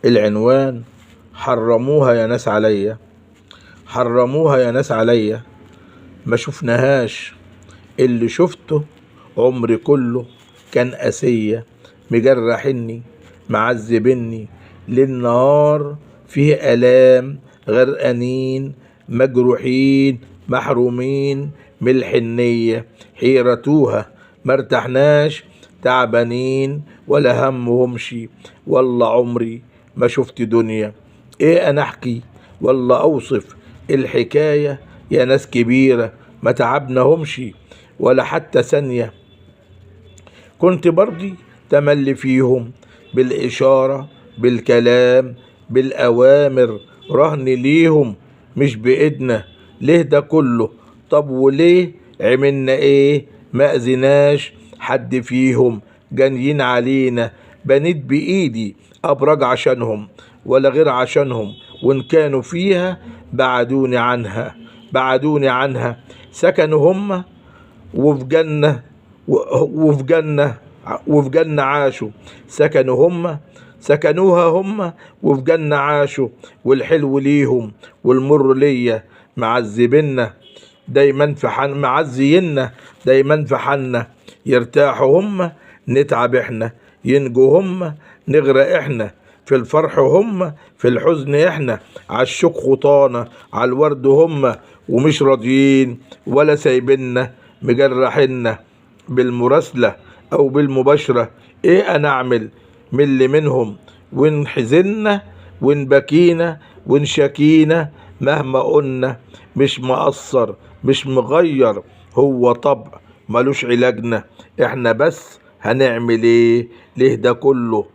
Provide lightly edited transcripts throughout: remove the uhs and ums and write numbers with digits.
العنوان: حرموها يا ناس عليا، حرموها يا ناس عليا، ما شفناهاش، اللي شفته عمري كله كان قاسية، مجرحني معذبني للنهار فيه آلام، غرقانين مجروحين محرومين من الحنية، حيرتوها مرتحناش، تعبانين ولا همهمشي، والله عمري ما شفت دنيا. ايه انا احكي ولا اوصف الحكاية يا ناس كبيرة ما تعبناهمشي ولا حتى ثانية، كنت برضي تملي فيهم بالإشارة بالكلام بالأوامر، رهن ليهم مش بإيدنا، ليه ده كله؟ طب وليه عملنا ايه؟ ما أذناش حد فيهم جانيين علينا، بنيت بإيدي أبراج عشانهم ولا غير عشانهم، وإن كانوا فيها بعدوني عنها، بعدوني عنها، سكنوا هم وفي جنة وفي جنة وفي جنة عاشوا، سكنوا هم سكنوها هم وفي جنة عاشوا، والحلو ليهم والمر ليا، معذبنا دايما في حن معزينا دايما في حنا، يرتاحوا هم نتعب احنا، ينجوا هم نغرق احنا، في الفرح هم في الحزن احنا، عالشوق خطانا عالورد هم، ومش راضيين ولا سايبنا، مجرحنا بالمراسلة او بالمباشرة، ايه انا اعمل من اللي منهم؟ وان حزنا وان بكينا وان شكينا، مهما قلنا مش مقصر مش مغير، هو طبع ملوش علاجنا، احنا بس هنعمل ايه؟ ليه ده كله؟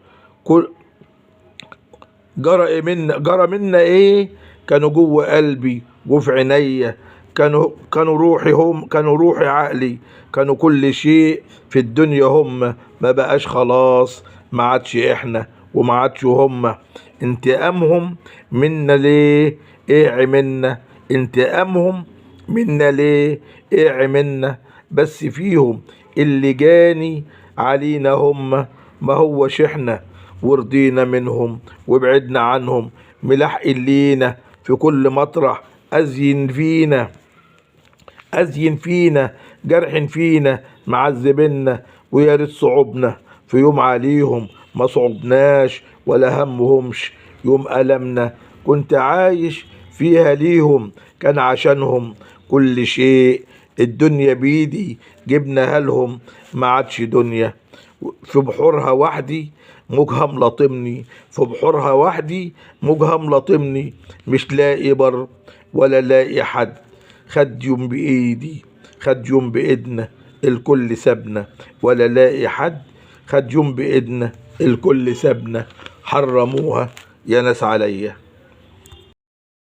جرى منا ايه؟ كانوا جوه قلبي وفي عينيا، كانوا روحي هم، كانوا روحي عقلي، كانوا كل شيء في الدنيا هم، ما بقاش خلاص، ما عادش احنا وما عادش هم، انتقامهم منا ليه؟ ايه عملنا؟ انتقامهم منا ليه؟ ايه عملنا؟ بس فيهم اللي جاني علينا هم، ما هوش احنا، ورضينا منهم وبعدنا عنهم، ملاحقين لينا في كل مطرح، أزين فينا جرح فينا، معذبنا، ويا ريت صعوبنا في يوم عليهم، ما صعبناش ولا همهمش يوم ألمنا، كنت عايش فيها ليهم، كان عشانهم كل شيء، الدنيا بيدي جبناها لهم، ما عادش دنيا، في بحورها وحدي مجهم لطمني، في بحورها وحدي مجهم لطمني، مش لاقي بر ولا لاقي حد، خد يوم بإيدي خد يوم بإيدنا، الكل سابنا، ولا لاقي حد، خد يوم بإيدنا الكل سابنا، حرموها يا ناس عليا.